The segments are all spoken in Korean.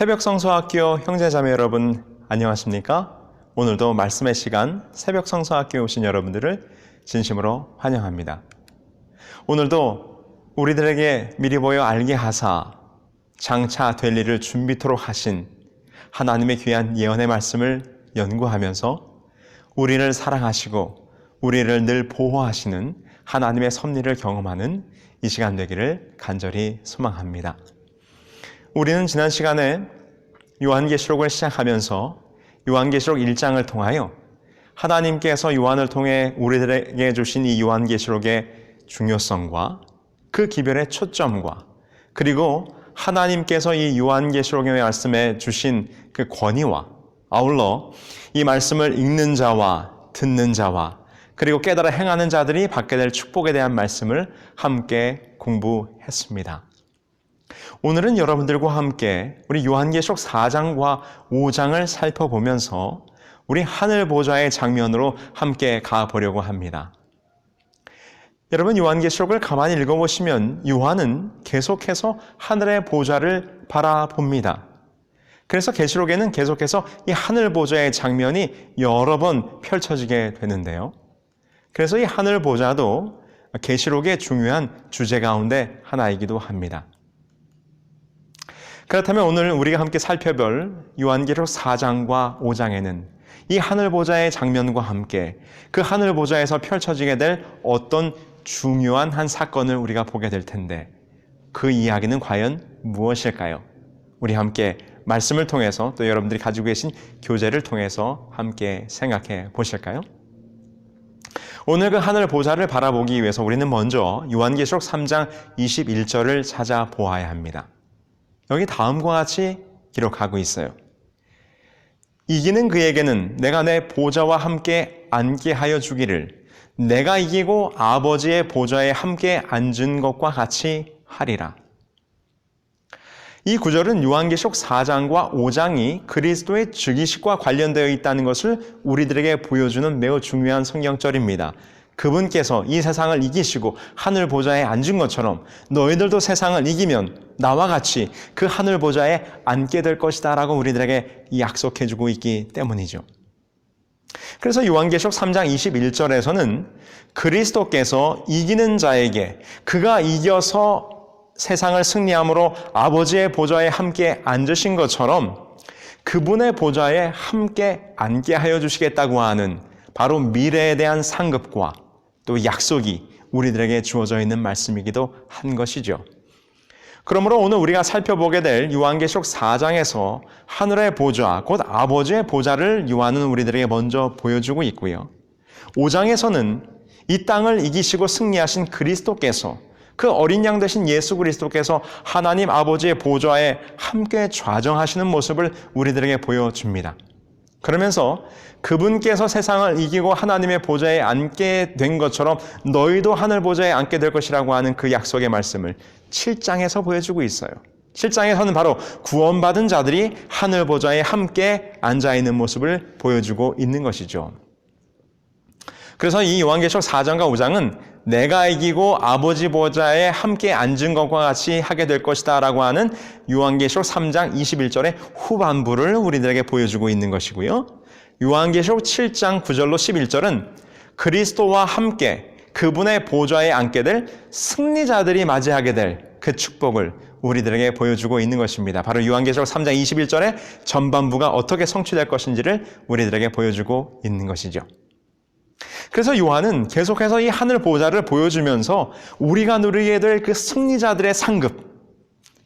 새벽 성서학교 형제자매 여러분 안녕하십니까? 오늘도 말씀의 시간 새벽 성서학교에 오신 여러분들을 진심으로 환영합니다. 오늘도 우리들에게 미리 보여 알게 하사 장차 될 일을 준비토록 하신 하나님의 귀한 예언의 말씀을 연구하면서 우리를 사랑하시고 우리를 늘 보호하시는 하나님의 섭리를 경험하는 이 시간 되기를 간절히 소망합니다. 우리는 지난 시간에 요한계시록을 시작하면서 요한계시록 1장을 통하여 하나님께서 요한을 통해 우리들에게 주신 이 요한계시록의 중요성과 그 기별의 초점과 그리고 하나님께서 이 요한계시록의 말씀에 주신 그 권위와 아울러 이 말씀을 읽는 자와 듣는 자와 그리고 깨달아 행하는 자들이 받게 될 축복에 대한 말씀을 함께 공부했습니다. 오늘은 여러분들과 함께 우리 요한계시록 4장과 5장을 살펴보면서 우리 하늘 보좌의 장면으로 함께 가보려고 합니다. 여러분, 요한계시록을 가만히 읽어보시면 요한은 계속해서 하늘의 보좌를 바라봅니다. 그래서 계시록에는 계속해서 이 하늘 보좌의 장면이 여러 번 펼쳐지게 되는데요. 그래서 이 하늘 보좌도 계시록의 중요한 주제 가운데 하나이기도 합니다. 그렇다면 오늘 우리가 함께 살펴볼 요한계시록 4장과 5장에는 이 하늘보좌의 장면과 함께 그 하늘보좌에서 펼쳐지게 될 어떤 중요한 한 사건을 우리가 보게 될 텐데 그 이야기는 과연 무엇일까요? 우리 함께 말씀을 통해서 또 여러분들이 가지고 계신 교재를 통해서 함께 생각해 보실까요? 오늘 그 하늘보좌를 바라보기 위해서 우리는 먼저 요한계시록 3장 21절을 찾아보아야 합니다. 여기 다음과 같이 기록하고 있어요. 이기는 그에게는 내가 내 보좌와 함께 앉게 하여 주기를 내가 이기고 아버지의 보좌에 함께 앉은 것과 같이 하리라. 이 구절은 요한계시록 4장과 5장이 그리스도의 즉위식과 관련되어 있다는 것을 우리들에게 보여주는 매우 중요한 성경절입니다. 그분께서 이 세상을 이기시고 하늘 보좌에 앉은 것처럼 너희들도 세상을 이기면 나와 같이 그 하늘 보좌에 앉게 될 것이다 라고 우리들에게 약속해주고 있기 때문이죠. 그래서 요한계시록 3장 21절에서는 그리스도께서 이기는 자에게 그가 이겨서 세상을 승리함으로 아버지의 보좌에 함께 앉으신 것처럼 그분의 보좌에 함께 앉게 하여 주시겠다고 하는 바로 미래에 대한 상급과 또 약속이 우리들에게 주어져 있는 말씀이기도 한 것이죠. 그러므로 오늘 우리가 살펴보게 될 요한계시록 4장에서 하늘의 보좌, 곧 아버지의 보좌를 요한은 우리들에게 먼저 보여주고 있고요. 5장에서는 이 땅을 이기시고 승리하신 그리스도께서 그 어린 양 되신 예수 그리스도께서 하나님 아버지의 보좌에 함께 좌정하시는 모습을 우리들에게 보여줍니다. 그러면서 그분께서 세상을 이기고 하나님의 보좌에 앉게 된 것처럼 너희도 하늘 보좌에 앉게 될 것이라고 하는 그 약속의 말씀을 7장에서 보여주고 있어요. 7장에서는 바로 구원받은 자들이 하늘 보좌에 함께 앉아있는 모습을 보여주고 있는 것이죠. 그래서 이 요한계시록 4장과 5장은 내가 이기고 아버지 보좌에 함께 앉은 것과 같이 하게 될 것이다 라고 하는 요한계시록 3장 21절의 후반부를 우리들에게 보여주고 있는 것이고요. 요한계시록 7장 9절로 11절은 그리스도와 함께 그분의 보좌에 앉게 될 승리자들이 맞이하게 될 그 축복을 우리들에게 보여주고 있는 것입니다. 바로 요한계시록 3장 21절의 전반부가 어떻게 성취될 것인지를 우리들에게 보여주고 있는 것이죠. 그래서 요한은 계속해서 이 하늘 보좌를 보여주면서 우리가 누리게 될 그 승리자들의 상급,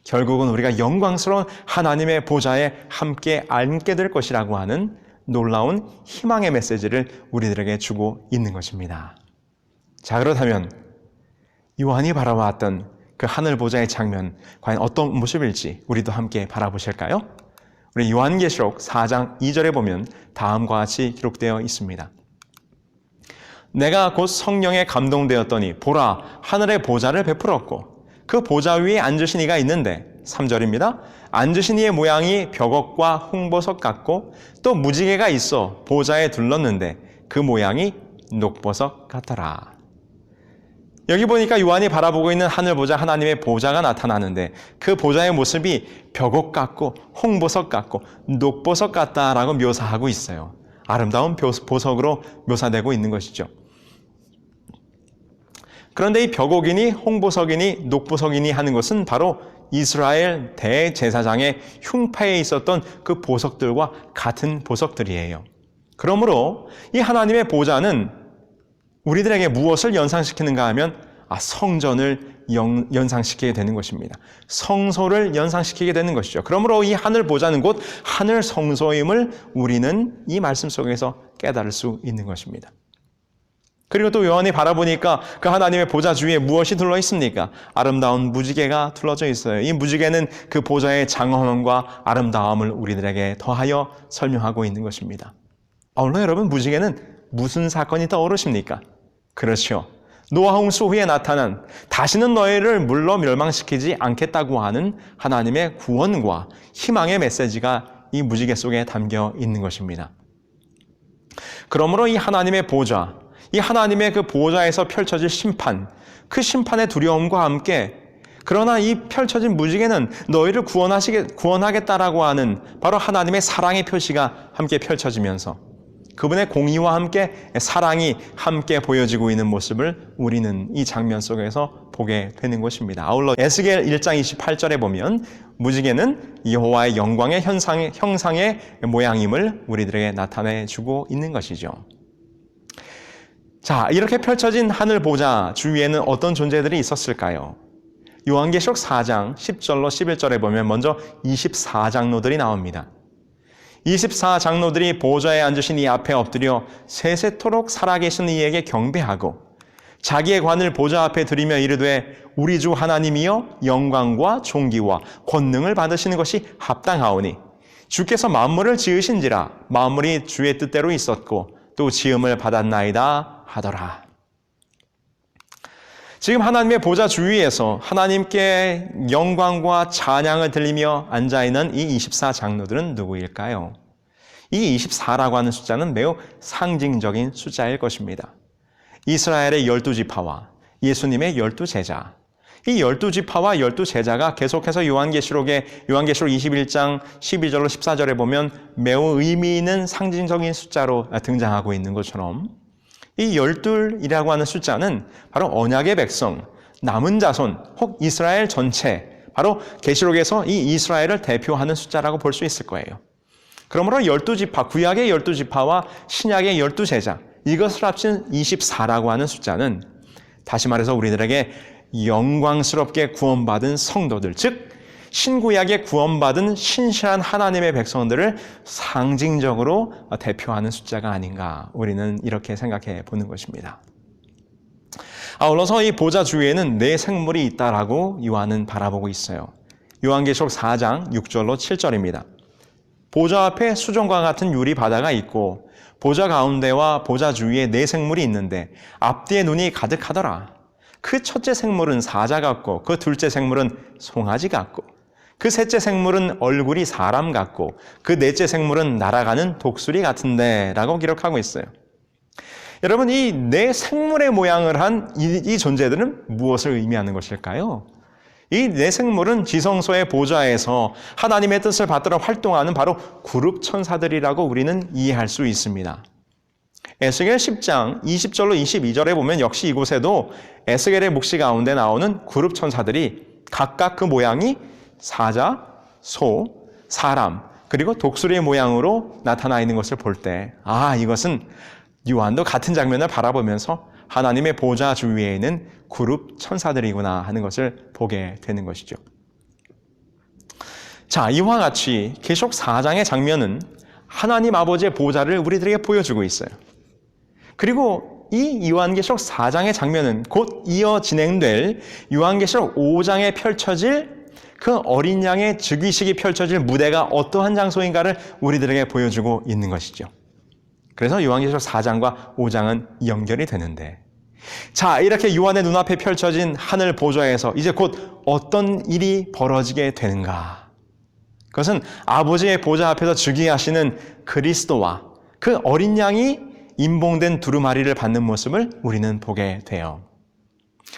결국은 우리가 영광스러운 하나님의 보좌에 함께 앉게 될 것이라고 하는 놀라운 희망의 메시지를 우리들에게 주고 있는 것입니다. 자, 그렇다면 요한이 바라봤던 그 하늘 보좌의 장면, 과연 어떤 모습일지 우리도 함께 바라보실까요? 우리 요한계시록 4장 2절에 보면 다음과 같이 기록되어 있습니다. 내가 곧 성령에 감동되었더니 보라 하늘의 보좌를 베풀었고 그 보좌 위에 앉으신 이가 있는데 3절입니다. 앉으신 이의 모양이 벽옥과 홍보석 같고 또 무지개가 있어 보좌에 둘렀는데 그 모양이 녹보석 같더라. 여기 보니까 요한이 바라보고 있는 하늘 보좌, 하나님의 보좌가 나타나는데 그 보좌의 모습이 벽옥 같고 홍보석 같고 녹보석 같다라고 묘사하고 있어요. 아름다운 보석으로 묘사되고 있는 것이죠. 그런데 이 벽옥이니 홍보석이니 녹보석이니 하는 것은 바로 이스라엘 대제사장의 흉패에 있었던 그 보석들과 같은 보석들이에요. 그러므로 이 하나님의 보좌는 우리들에게 무엇을 연상시키는가 하면 성전을 연상시키게 되는 것입니다. 성소를 연상시키게 되는 것이죠. 그러므로 이 하늘 보좌는 곧 하늘 성소임을 우리는 이 말씀 속에서 깨달을 수 있는 것입니다. 그리고 또 요한이 바라보니까 그 하나님의 보좌 주위에 무엇이 둘러 있습니까? 아름다운 무지개가 둘러져 있어요. 이 무지개는 그 보좌의 장엄함과 아름다움을 우리들에게 더하여 설명하고 있는 것입니다. 물론 여러분, 무지개는 무슨 사건이 떠오르십니까? 그렇죠. 노아 홍수 후에 나타난 다시는 너희를 물로 멸망시키지 않겠다고 하는 하나님의 구원과 희망의 메시지가 이 무지개 속에 담겨 있는 것입니다. 그러므로 이 하나님의 보좌, 이 하나님의 그 보좌에서 펼쳐질 심판, 그 심판의 두려움과 함께 그러나 이 펼쳐진 무지개는 너희를 구원하겠다라고 하는 바로 하나님의 사랑의 표시가 함께 펼쳐지면서 그분의 공의와 함께 사랑이 함께 보여지고 있는 모습을 우리는 이 장면 속에서 보게 되는 것입니다. 아울러 에스겔 1장 28절에 보면 무지개는 여호와의 영광의 형상의 모양임을 우리들에게 나타내주고 있는 것이죠. 자, 이렇게 펼쳐진 하늘 보좌 주위에는 어떤 존재들이 있었을까요? 요한계시록 4장 10절로 11절에 보면 먼저 24장로들이 나옵니다. 24장로들이 보좌에 앉으신 이 앞에 엎드려 세세토록 살아계신 이에게 경배하고 자기의 관을 보좌 앞에 들이며 이르되 우리 주 하나님이여 영광과 존귀와 권능을 받으시는 것이 합당하오니 주께서 만물을 지으신지라 만물이 주의 뜻대로 있었고 또 지음을 받았나이다 하더라. 지금 하나님의 보좌 주위에서 하나님께 영광과 찬양을 들리며 앉아있는 이 24장로들은 누구일까요? 이 24라고 하는 숫자는 매우 상징적인 숫자일 것입니다. 이스라엘의 12지파와 예수님의 12제자, 이 12지파와 12제자가 계속해서 요한계시록 21장 12절로 14절에 보면 매우 의미 있는 상징적인 숫자로 등장하고 있는 것처럼 이 12이라고 하는 숫자는 바로 언약의 백성, 남은 자손, 혹 이스라엘 전체, 바로 계시록에서 이 이스라엘을 대표하는 숫자라고 볼 수 있을 거예요. 그러므로 12지파, 구약의 12지파와 신약의 12제자, 이것을 합친 24라고 하는 숫자는 다시 말해서 우리들에게 영광스럽게 구원받은 성도들, 즉 신구약에 구원받은 신실한 하나님의 백성들을 상징적으로 대표하는 숫자가 아닌가, 우리는 이렇게 생각해 보는 것입니다. 아울러서 이 보좌 주위에는 네 생물이 있다라고 요한은 바라보고 있어요. 요한계시록 4장 6절로 7절입니다. 보좌 앞에 수정과 같은 유리 바다가 있고 보좌 가운데와 보좌 주위에 네 생물이 있는데 앞뒤에 눈이 가득하더라. 그 첫째 생물은 사자 같고 그 둘째 생물은 송아지 같고 그 셋째 생물은 얼굴이 사람 같고 그 넷째 생물은 날아가는 독수리 같은데 라고 기록하고 있어요. 여러분, 이 네 생물의 모양을 한 이 존재들은 무엇을 의미하는 것일까요? 이 네 생물은 지성소의 보좌에서 하나님의 뜻을 받들어 활동하는 바로 그룹 천사들이라고 우리는 이해할 수 있습니다. 에스겔 10장 20절로 22절에 보면 역시 이곳에도 에스겔의 묵시 가운데 나오는 그룹 천사들이 각각 그 모양이 사자, 소, 사람, 그리고 독수리의 모양으로 나타나 있는 것을 볼 때 이것은 요한도 같은 장면을 바라보면서 하나님의 보좌 주위에 있는 그룹 천사들이구나 하는 것을 보게 되는 것이죠. 자, 이와 같이 계시록 4장의 장면은 하나님 아버지의 보좌를 우리들에게 보여주고 있어요. 그리고 이 요한계시록 4장의 장면은 곧 이어 진행될 요한계시록 5장에 펼쳐질 그 어린 양의 즉위식이 펼쳐질 무대가 어떠한 장소인가를 우리들에게 보여주고 있는 것이죠. 그래서 요한계시록 4장과 5장은 연결이 되는데, 자, 이렇게 요한의 눈앞에 펼쳐진 하늘 보좌에서 이제 곧 어떤 일이 벌어지게 되는가? 그것은 아버지의 보좌 앞에서 즉위하시는 그리스도와 그 어린 양이 임봉된 두루마리를 받는 모습을 우리는 보게 돼요.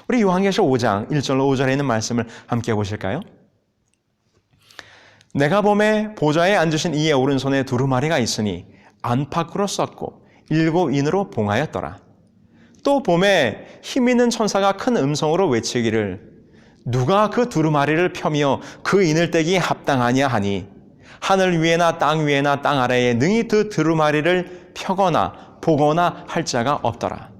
우리 요한계시록 5장 1절로 5절에 있는 말씀을 함께 보실까요? 내가 보매 보좌에 앉으신 이의 오른손에 두루마리가 있으니 안팎으로 썼고 7인으로 봉하였더라. 또 보매 힘있는 천사가 큰 음성으로 외치기를 누가 그 두루마리를 펴며 그 인을 떼기에 합당하냐 하니 하늘 위에나 땅 위에나 땅 아래에 능히 그 두루마리를 펴거나 보거나 할 자가 없더라.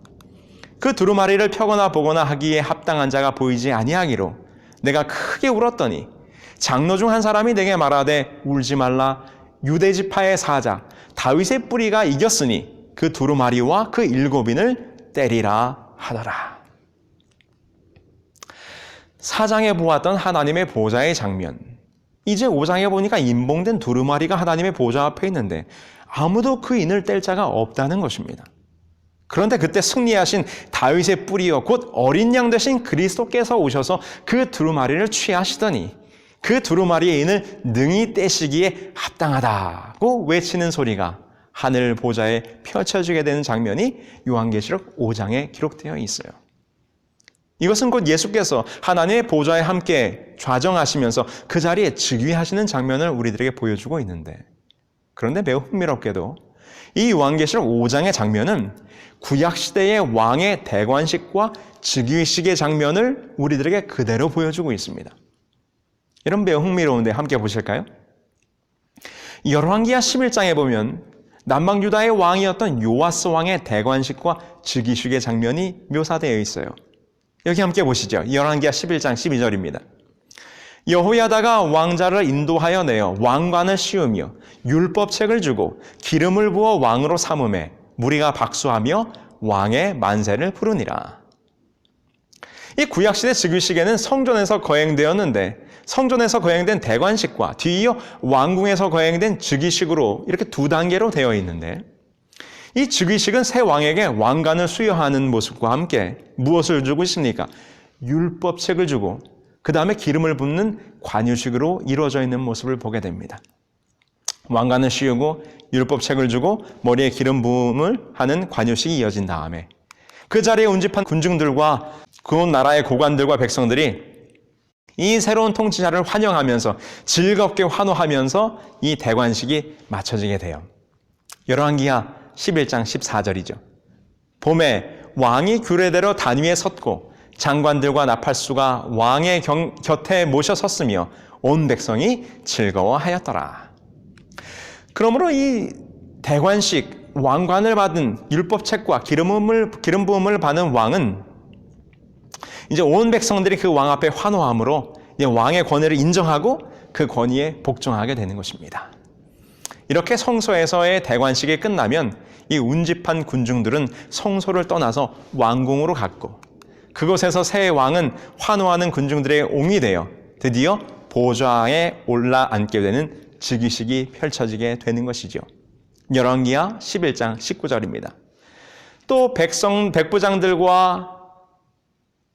그 두루마리를 펴거나 보거나 하기에 합당한 자가 보이지 아니하기로 내가 크게 울었더니 장로 중 한 사람이 내게 말하되 울지 말라. 유대 지파의 사자 다윗의 뿌리가 이겼으니 그 두루마리와 그 7인을 때리라 하더라. 4장에 보았던 하나님의 보좌의 장면, 이제 5장에 보니까 임봉된 두루마리가 하나님의 보좌 앞에 있는데 아무도 그 인을 뗄 자가 없다는 것입니다. 그런데 그때 승리하신 다윗의 뿌리여 곧 어린 양 되신 그리스도께서 오셔서 그 두루마리를 취하시더니 그 두루마리의 인을 능히 떼시기에 합당하다고 외치는 소리가 하늘 보좌에 펼쳐지게 되는 장면이 요한계시록 5장에 기록되어 있어요. 이것은 곧 예수께서 하나님의 보좌에 함께 좌정하시면서 그 자리에 즉위하시는 장면을 우리들에게 보여주고 있는데, 그런데 매우 흥미롭게도 이 요한계시록 5장의 장면은 구약시대의 왕의 대관식과 즉위식의 장면을 우리들에게 그대로 보여주고 있습니다. 이런 매우 흥미로운데 함께 보실까요? 열왕기하 11장에 보면 남방유다의 왕이었던 요아스 왕의 대관식과 즉위식의 장면이 묘사되어 있어요. 여기 함께 보시죠. 열왕기하 11장 12절입니다. 여호야다가 왕자를 인도하여 내어 왕관을 씌우며 율법책을 주고 기름을 부어 왕으로 삼음에 무리가 박수하며 왕의 만세를 부르니라. 이 구약시대 즉위식에는 성전에서 거행되었는데 성전에서 거행된 대관식과 뒤이어 왕궁에서 거행된 즉위식으로 이렇게 두 단계로 되어 있는데, 이 즉위식은 새 왕에게 왕관을 수여하는 모습과 함께 무엇을 주고 있습니까? 율법책을 주고 그 다음에 기름을 붓는 관유식으로 이루어져 있는 모습을 보게 됩니다. 왕관을 씌우고 율법책을 주고 머리에 기름 부음을 하는 관유식이 이어진 다음에 그 자리에 운집한 군중들과 그 나라의 고관들과 백성들이 이 새로운 통치자를 환영하면서 즐겁게 환호하면서 이 대관식이 마쳐지게 돼요. 열왕기하 11장 14절이죠. 봄에 왕이 규례대로 단 위에 섰고 장관들과 나팔수가 왕의 곁에 모셔 섰으며 온 백성이 즐거워하였더라. 그러므로 이 대관식, 왕관을 받은 율법책과 기름 부음을 받은 왕은 이제 온 백성들이 그 왕 앞에 환호함으로 이제 왕의 권위를 인정하고 그 권위에 복종하게 되는 것입니다. 이렇게 성소에서의 대관식이 끝나면 이 운집한 군중들은 성소를 떠나서 왕궁으로 갔고, 그곳에서 새 왕은 환호하는 군중들의 옹이 되어 드디어 보좌에 올라앉게 되는 즉위식이 펼쳐지게 되는 것이죠. 열왕기하 11장 19절입니다. 또 백부장들과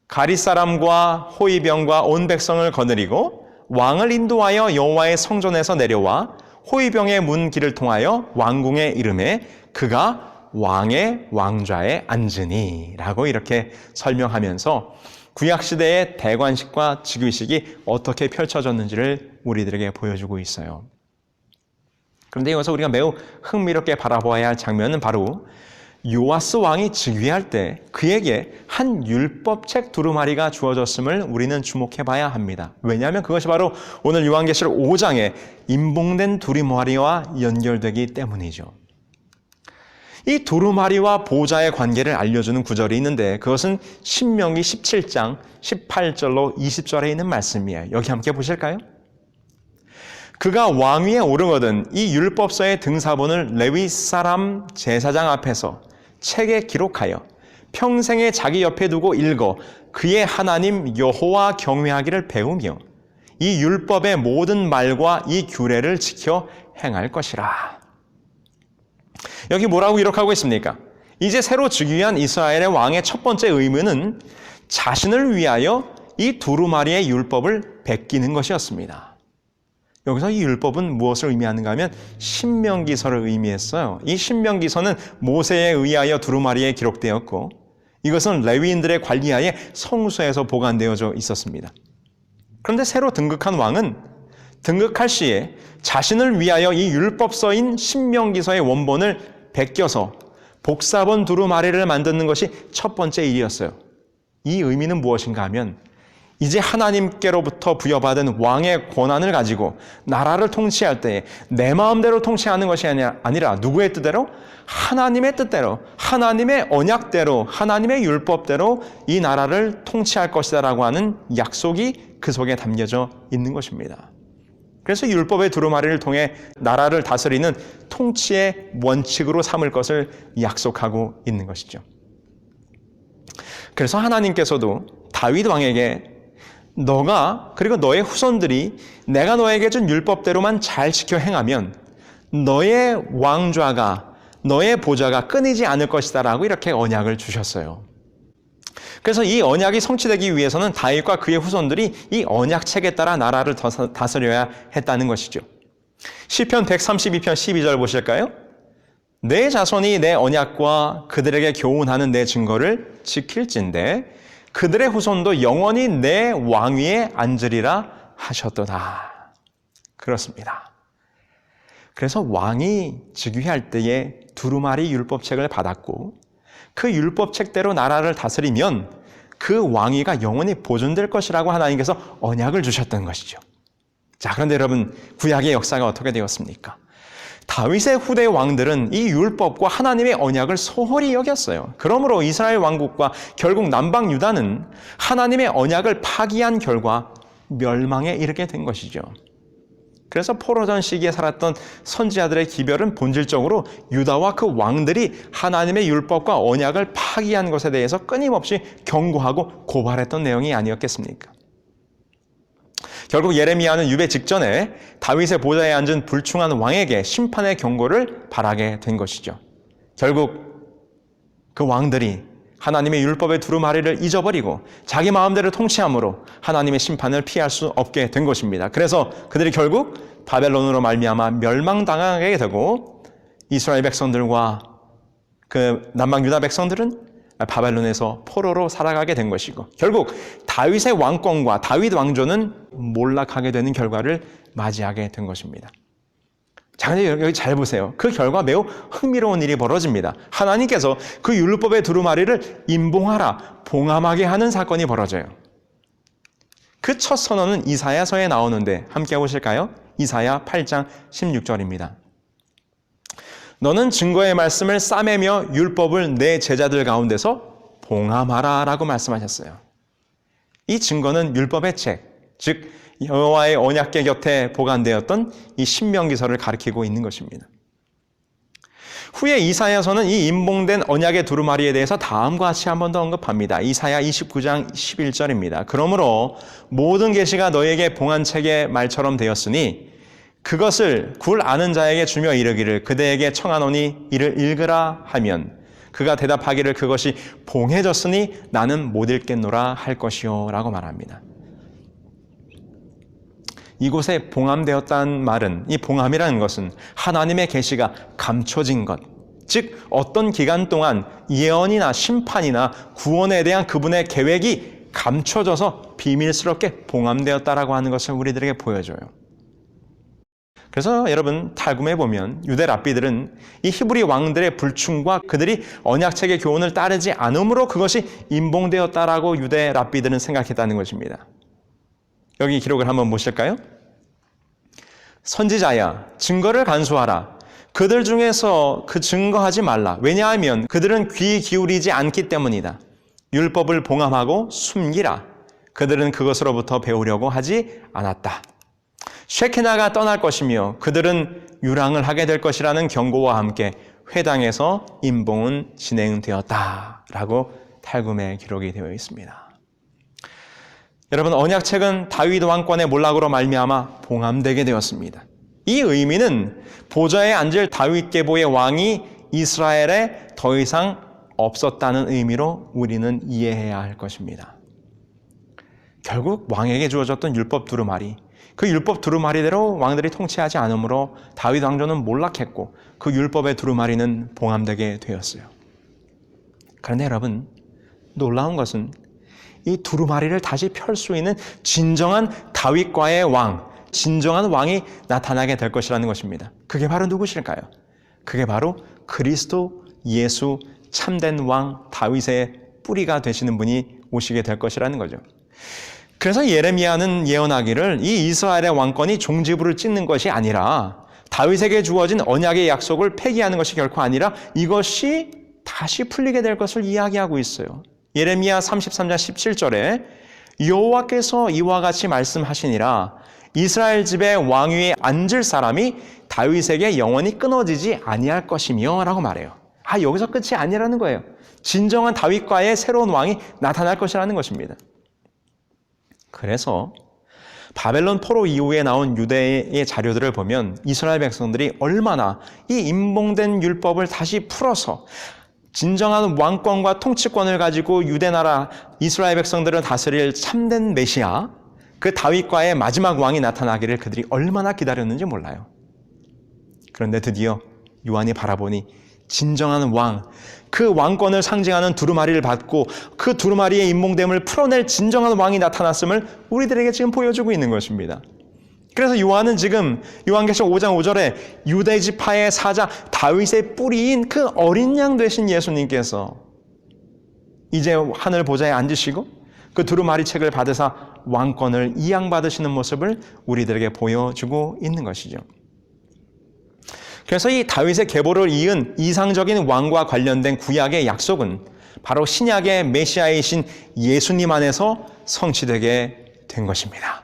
가릿사람과 호위병과 온 백성을 거느리고 왕을 인도하여 여호와의 성전에서 내려와 호위병의 문 길을 통하여 왕궁에 이르매 그가 왕의 왕좌에 앉으니 라고 이렇게 설명하면서 구약시대의 대관식과 즉위식이 어떻게 펼쳐졌는지를 우리들에게 보여주고 있어요. 그런데 여기서 우리가 매우 흥미롭게 바라보아야 할 장면은 바로 요아스 왕이 즉위할 때 그에게 한 율법책 두루마리가 주어졌음을 우리는 주목해 봐야 합니다. 왜냐하면 그것이 바로 오늘 요한계시록 5장에 임봉된 두루마리와 연결되기 때문이죠. 이 두루마리와 보좌의 관계를 알려주는 구절이 있는데 그것은 신명기 17장 18절로 20절에 있는 말씀이에요. 여기 함께 보실까요? 그가 왕위에 오르거든 이 율법서의 등사본을 레위 사람 제사장 앞에서 책에 기록하여 평생에 자기 옆에 두고 읽어 그의 하나님 여호와 경외하기를 배우며 이 율법의 모든 말과 이 규례를 지켜 행할 것이라. 여기 뭐라고 기록하고 있습니까? 이제 새로 즉위한 이스라엘의 왕의 첫 번째 의무는 자신을 위하여 이 두루마리의 율법을 베끼는 것이었습니다. 여기서 이 율법은 무엇을 의미하는가 하면 신명기서를 의미했어요. 이 신명기서는 모세에 의하여 두루마리에 기록되었고 이것은 레위인들의 관리하에 성소에서 보관되어져 있었습니다. 그런데 새로 등극한 왕은 등극할 시에 자신을 위하여 이 율법서인 신명기서의 원본을 베껴서 복사본 두루마리를 만드는 것이 첫 번째 일이었어요. 이 의미는 무엇인가 하면 이제 하나님께로부터 부여받은 왕의 권한을 가지고 나라를 통치할 때에 내 마음대로 통치하는 것이 아니라 누구의 뜻대로? 하나님의 뜻대로, 하나님의 언약대로, 하나님의 율법대로 이 나라를 통치할 것이다라고 하는 약속이 그 속에 담겨져 있는 것입니다. 그래서 율법의 두루마리를 통해 나라를 다스리는 통치의 원칙으로 삼을 것을 약속하고 있는 것이죠. 그래서 하나님께서도 다윗 왕에게 너가 그리고 너의 후손들이 내가 너에게 준 율법대로만 잘 지켜 행하면 너의 왕좌가 너의 보좌가 끊이지 않을 것이다 라고 이렇게 언약을 주셨어요. 그래서 이 언약이 성취되기 위해서는 다윗과 그의 후손들이 이 언약책에 따라 나라를 다스려야 했다는 것이죠. 시편 132편 12절 보실까요? 내 자손이 내 언약과 그들에게 교훈하는 내 증거를 지킬진대 그들의 후손도 영원히 내 왕위에 앉으리라 하셨도다. 그렇습니다. 그래서 왕이 즉위할 때에 두루마리 율법책을 받았고 그 율법책대로 나라를 다스리면 그 왕위가 영원히 보존될 것이라고 하나님께서 언약을 주셨던 것이죠. 자, 그런데 여러분, 구약의 역사가 어떻게 되었습니까? 다윗의 후대 왕들은 이 율법과 하나님의 언약을 소홀히 여겼어요. 그러므로 이스라엘 왕국과 결국 남방 유다는 하나님의 언약을 파기한 결과 멸망에 이르게 된 것이죠. 그래서 포로전 시기에 살았던 선지자들의 기별은 본질적으로 유다와 그 왕들이 하나님의 율법과 언약을 파기한 것에 대해서 끊임없이 경고하고 고발했던 내용이 아니었겠습니까? 결국 예레미야는 유배 직전에 다윗의 보좌에 앉은 불충한 왕에게 심판의 경고를 바라게 된 것이죠. 결국 그 왕들이 하나님의 율법의 두루마리를 잊어버리고 자기 마음대로 통치함으로 하나님의 심판을 피할 수 없게 된 것입니다. 그래서 그들이 결국 바벨론으로 말미암아 멸망당하게 되고 이스라엘 백성들과 그 남방 유다 백성들은 바벨론에서 포로로 살아가게 된 것이고 결국 다윗의 왕권과 다윗 왕조는 몰락하게 되는 결과를 맞이하게 된 것입니다. 자, 근데 여기 잘 보세요. 그 결과 매우 흥미로운 일이 벌어집니다. 하나님께서 그 율법의 두루마리를 임봉하라, 봉함하게 하는 사건이 벌어져요. 그 첫 선언은 이사야서에 나오는데 함께 보실까요? 이사야 8장 16절입니다. 너는 증거의 말씀을 싸매며 율법을 내 제자들 가운데서 봉함하라 라고 말씀하셨어요. 이 증거는 율법의 책, 즉 여호와의 언약궤 곁에 보관되었던 이 신명기서를 가리키고 있는 것입니다. 후에 이사야서는 이 임봉된 언약의 두루마리에 대해서 다음과 같이 한 번 더 언급합니다. 이사야 29장 11절입니다. 그러므로 모든 계시가 너에게 봉한 책의 말처럼 되었으니 그것을 굴 아는 자에게 주며 이르기를 그대에게 청하노니 이를 읽으라 하면 그가 대답하기를 그것이 봉해졌으니 나는 못 읽겠노라 할 것이요 라고 말합니다. 이곳에 봉함되었다는 말은 이 봉함이라는 것은 하나님의 계시가 감춰진 것, 즉 어떤 기간 동안 예언이나 심판이나 구원에 대한 그분의 계획이 감춰져서 비밀스럽게 봉함되었다라고 하는 것을 우리들에게 보여줘요. 그래서 여러분 탈굼에 보면 유대 랍비들은 이 히브리 왕들의 불충과 그들이 언약책의 교훈을 따르지 않음으로 그것이 임봉되었다라고 유대 랍비들은 생각했다는 것입니다. 여기 기록을 한번 보실까요? 선지자야, 증거를 간수하라. 그들 중에서 그 증거하지 말라. 왜냐하면 그들은 귀 기울이지 않기 때문이다. 율법을 봉함하고 숨기라. 그들은 그것으로부터 배우려고 하지 않았다. 쉐키나가 떠날 것이며 그들은 유랑을 하게 될 것이라는 경고와 함께 회당에서 임봉은 진행되었다라고 탈굼에 기록이 되어 있습니다. 여러분, 언약책은 다윗 왕권의 몰락으로 말미암아 봉함되게 되었습니다. 이 의미는 보좌에 앉을 다윗 계보의 왕이 이스라엘에 더 이상 없었다는 의미로 우리는 이해해야 할 것입니다. 결국 왕에게 주어졌던 율법 두루마리, 그 율법 두루마리대로 왕들이 통치하지 않으므로 다윗 왕조는 몰락했고 그 율법의 두루마리는 봉함되게 되었어요. 그런데 여러분, 놀라운 것은 이 두루마리를 다시 펼 수 있는 진정한 다윗과의 왕, 진정한 왕이 나타나게 될 것이라는 것입니다. 그게 바로 누구실까요? 그게 바로 그리스도 예수 참된 왕 다윗의 뿌리가 되시는 분이 오시게 될 것이라는 거죠. 그래서 예레미야는 예언하기를 이 이스라엘의 왕권이 종지부를 찍는 것이 아니라 다윗에게 주어진 언약의 약속을 폐기하는 것이 결코 아니라 이것이 다시 풀리게 될 것을 이야기하고 있어요. 예레미야 33장 17절에 여호와께서 이와 같이 말씀하시니라 이스라엘 집의 왕위에 앉을 사람이 다윗에게 영원히 끊어지지 아니할 것이며 라고 말해요. 여기서 끝이 아니라는 거예요. 진정한 다윗과의 새로운 왕이 나타날 것이라는 것입니다. 그래서 바벨론 포로 이후에 나온 유대의 자료들을 보면 이스라엘 백성들이 얼마나 이 임봉된 율법을 다시 풀어서 진정한 왕권과 통치권을 가지고 유대나라 이스라엘 백성들을 다스릴 참된 메시아, 그 다윗과의 마지막 왕이 나타나기를 그들이 얼마나 기다렸는지 몰라요. 그런데 드디어 요한이 바라보니 진정한 왕, 그 왕권을 상징하는 두루마리를 받고 그 두루마리의 임몽됨을 풀어낼 진정한 왕이 나타났음을 우리들에게 지금 보여주고 있는 것입니다. 그래서 요한은 지금 요한계시록 5장 5절에 유대 지파의 사자 다윗의 뿌리인 그 어린 양 되신 예수님께서 이제 하늘 보좌에 앉으시고 그 두루마리 책을 받으사 왕권을 이양받으시는 모습을 우리들에게 보여주고 있는 것이죠. 그래서 이 다윗의 계보를 이은 이상적인 왕과 관련된 구약의 약속은 바로 신약의 메시아이신 예수님 안에서 성취되게 된 것입니다.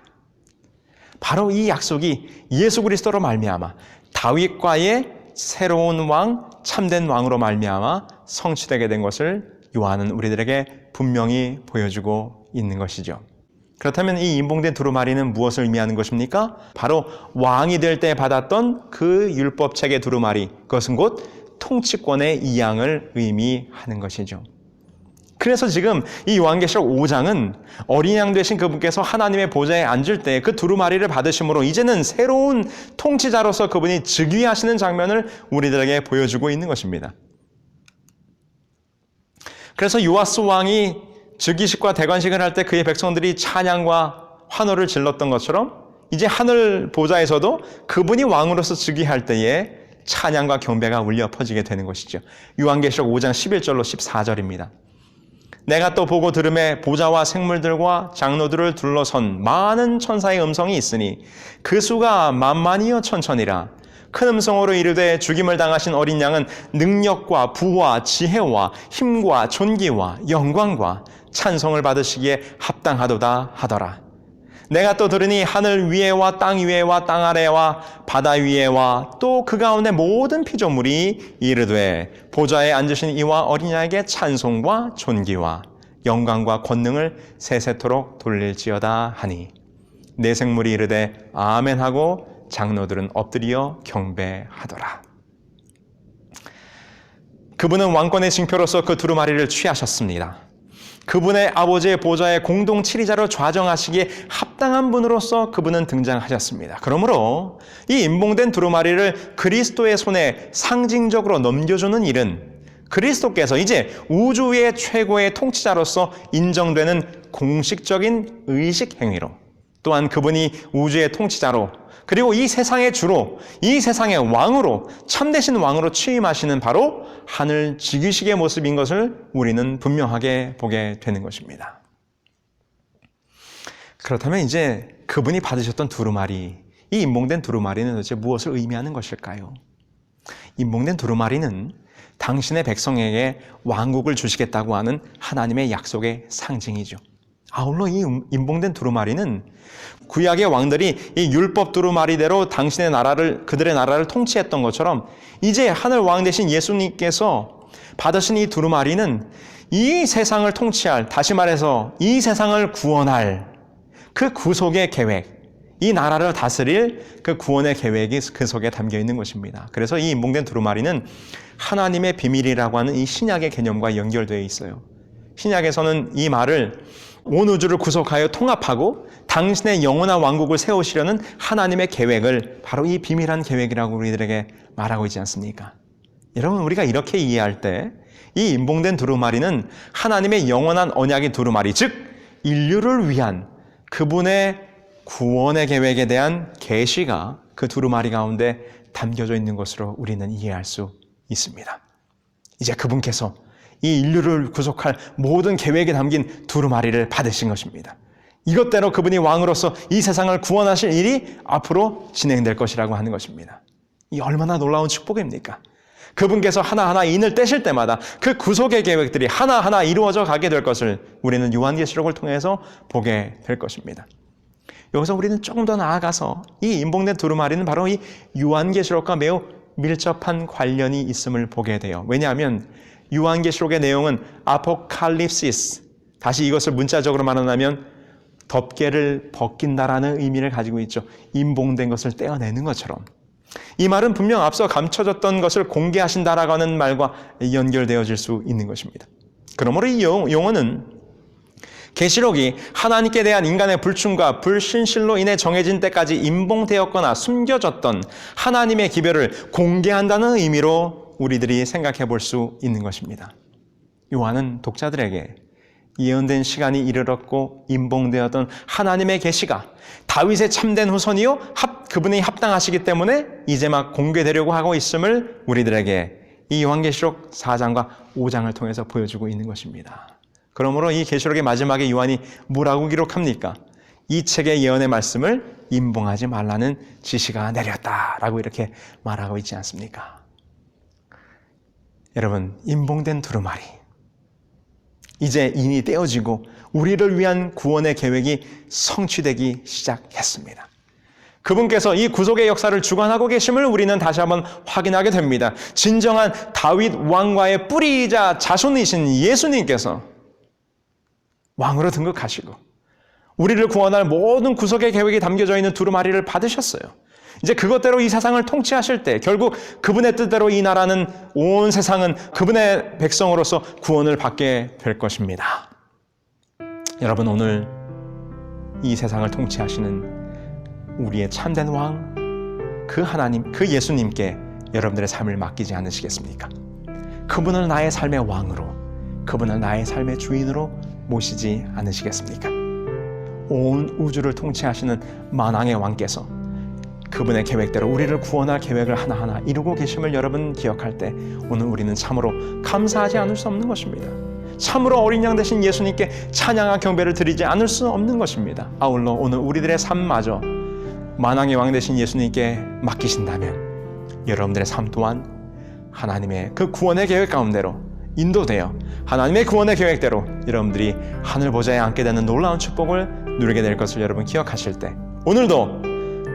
바로 이 약속이 예수 그리스도로 말미암아 다윗과의 새로운 왕, 참된 왕으로 말미암아 성취되게 된 것을 요한은 우리들에게 분명히 보여주고 있는 것이죠. 그렇다면 이 임봉된 두루마리는 무엇을 의미하는 것입니까? 바로 왕이 될 때 받았던 그 율법책의 두루마리, 그것은 곧 통치권의 이양을 의미하는 것이죠. 그래서 지금 이 요한계시록 5장은 어린 양 되신 그분께서 하나님의 보좌에 앉을 때 그 두루마리를 받으심으로 이제는 새로운 통치자로서 그분이 즉위하시는 장면을 우리들에게 보여주고 있는 것입니다. 그래서 요아스 왕이 즉위식과 대관식을 할 때 그의 백성들이 찬양과 환호를 질렀던 것처럼 이제 하늘 보좌에서도 그분이 왕으로서 즉위할 때에 찬양과 경배가 울려 퍼지게 되는 것이죠. 요한계시록 5장 11절로 14절입니다. 내가 또 보고 들음에 보좌와 생물들과 장로들을 둘러선 많은 천사의 음성이 있으니 그 수가 만만이여 천천이라. 큰 음성으로 이르되 죽임을 당하신 어린 양은 능력과 부와 지혜와 힘과 존귀와 영광과 찬송을 받으시기에 합당하도다 하더라. 내가 또 들으니 하늘 위에와 땅 위에와 땅 아래와 바다 위에와 또 그 가운데 모든 피조물이 이르되 보좌에 앉으신 이와 어린 양에게 찬송과 존귀와 영광과 권능을 세세토록 돌릴지어다 하니 내 생물이 이르되 아멘 하고 장로들은 엎드려 경배하더라. 그분은 왕권의 징표로서 그 두루마리를 취하셨습니다. 그분의 아버지의 보좌의 공동 치리자로 좌정하시기에 합당한 분으로서 그분은 등장하셨습니다. 그러므로 이 임봉된 두루마리를 그리스도의 손에 상징적으로 넘겨주는 일은 그리스도께서 이제 우주의 최고의 통치자로서 인정되는 공식적인 의식 행위로, 또한 그분이 우주의 통치자로, 그리고 이 세상의 주로, 이 세상의 왕으로, 참되신 왕으로 취임하시는 바로 하늘 즉위식의 모습인 것을 우리는 분명하게 보게 되는 것입니다. 그렇다면 이제 그분이 받으셨던 두루마리, 이 임봉된 두루마리는 도대체 무엇을 의미하는 것일까요? 임봉된 두루마리는 당신의 백성에게 왕국을 주시겠다고 하는 하나님의 약속의 상징이죠. 아울러 이 임봉된 두루마리는 구약의 왕들이 이 율법 두루마리대로 당신의 나라를, 그들의 나라를 통치했던 것처럼 이제 하늘 왕 되신 예수님께서 받으신 이 두루마리는 이 세상을 통치할, 다시 말해서 이 세상을 구원할 그 구속의 계획, 이 나라를 다스릴 그 구원의 계획이 그 속에 담겨 있는 것입니다. 그래서 이 임봉된 두루마리는 하나님의 비밀이라고 하는 이 신약의 개념과 연결되어 있어요. 신약에서는 이 말을 온 우주를 구속하여 통합하고 당신의 영원한 왕국을 세우시려는 하나님의 계획을 바로 이 비밀한 계획이라고 우리들에게 말하고 있지 않습니까? 여러분, 우리가 이렇게 이해할 때 이 임봉된 두루마리는 하나님의 영원한 언약의 두루마리, 즉 인류를 위한 그분의 구원의 계획에 대한 계시가 그 두루마리 가운데 담겨져 있는 것으로 우리는 이해할 수 있습니다. 이제 그분께서 이 인류를 구속할 모든 계획에 담긴 두루마리를 받으신 것입니다. 이것대로 그분이 왕으로서 이 세상을 구원하실 일이 앞으로 진행될 것이라고 하는 것입니다. 이 얼마나 놀라운 축복입니까? 그분께서 하나하나 인을 떼실 때마다 그 구속의 계획들이 하나하나 이루어져 가게 될 것을 우리는 요한계시록을 통해서 보게 될 것입니다. 여기서 우리는 조금 더 나아가서 이 임봉된 두루마리는 바로 이 요한계시록과 매우 밀접한 관련이 있음을 보게 돼요. 왜냐하면 요한계시록의 내용은 아포칼립시스, 다시 이것을 문자적으로 말하면 덮개를 벗긴다라는 의미를 가지고 있죠. 임봉된 것을 떼어내는 것처럼. 이 말은 분명 앞서 감춰졌던 것을 공개하신다라고 하는 말과 연결되어질 수 있는 것입니다. 그러므로 이 용어는 계시록이 하나님께 대한 인간의 불충과 불신실로 인해 정해진 때까지 임봉되었거나 숨겨졌던 하나님의 기별을 공개한다는 의미로 우리들이 생각해 볼 수 있는 것입니다. 요한은 독자들에게 예언된 시간이 이르렀고 임봉되었던 하나님의 계시가 다윗의 참된 후손이요 그분이 합당하시기 때문에 이제 막 공개되려고 하고 있음을 우리들에게 이 요한계시록 4장과 5장을 통해서 보여주고 있는 것입니다. 그러므로 이 계시록의 마지막에 요한이 뭐라고 기록합니까? 이 책의 예언의 말씀을 임봉하지 말라는 지시가 내렸다라고 이렇게 말하고 있지 않습니까? 여러분, 임봉된 두루마리, 이제 인이 떼어지고 우리를 위한 구원의 계획이 성취되기 시작했습니다. 그분께서 이 구속의 역사를 주관하고 계심을 우리는 다시 한번 확인하게 됩니다. 진정한 다윗 왕과의 뿌리이자 자손이신 예수님께서 왕으로 등극하시고 우리를 구원할 모든 구속의 계획이 담겨져 있는 두루마리를 받으셨어요. 이제 그것대로 이 세상을 통치하실 때 결국 그분의 뜻대로 이 나라는, 온 세상은 그분의 백성으로서 구원을 받게 될 것입니다. 여러분, 오늘 이 세상을 통치하시는 우리의 참된 왕, 그 하나님, 그 예수님께 여러분들의 삶을 맡기지 않으시겠습니까? 그분을 나의 삶의 왕으로, 그분을 나의 삶의 주인으로 모시지 않으시겠습니까? 온 우주를 통치하시는 만왕의 왕께서 그분의 계획대로 우리를 구원할 계획을 하나하나 이루고 계심을 여러분 기억할 때 오늘 우리는 참으로 감사하지 않을 수 없는 것입니다. 참으로 어린 양 되신 예수님께 찬양과 경배를 드리지 않을 수 없는 것입니다. 아울러 오늘 우리들의 삶마저 만왕의 왕 되신 예수님께 맡기신다면 여러분들의 삶 또한 하나님의 그 구원의 계획 가운데로 인도되어 하나님의 구원의 계획대로 여러분들이 하늘 보좌에 앉게 되는 놀라운 축복을 누리게 될 것을 여러분 기억하실 때 오늘도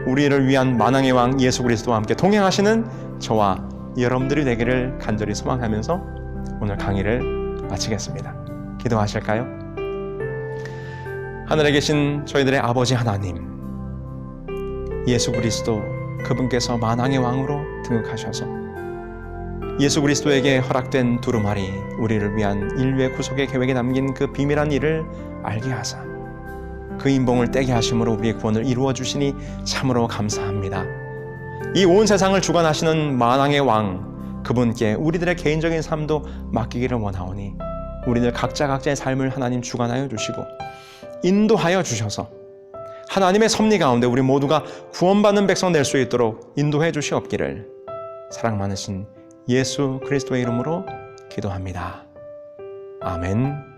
우리를 위한 만왕의 왕 예수 그리스도와 함께 동행하시는 저와 여러분들이 되기를 간절히 소망하면서 오늘 강의를 마치겠습니다. 기도하실까요? 하늘에 계신 저희들의 아버지 하나님, 예수 그리스도 그분께서 만왕의 왕으로 등극하셔서 예수 그리스도에게 허락된 두루마리, 우리를 위한 인류의 구속의 계획에 담긴 그 비밀한 일을 알게 하사 그 임봉을 떼게 하심으로 우리의 구원을 이루어 주시니 참으로 감사합니다. 이 온 세상을 주관하시는 만왕의 왕 그분께 우리들의 개인적인 삶도 맡기기를 원하오니 우리들 각자의 삶을 하나님 주관하여 주시고 인도하여 주셔서 하나님의 섭리 가운데 우리 모두가 구원받는 백성 될 수 있도록 인도해 주시옵기를 사랑 많으신 예수 그리스도의 이름으로 기도합니다. 아멘.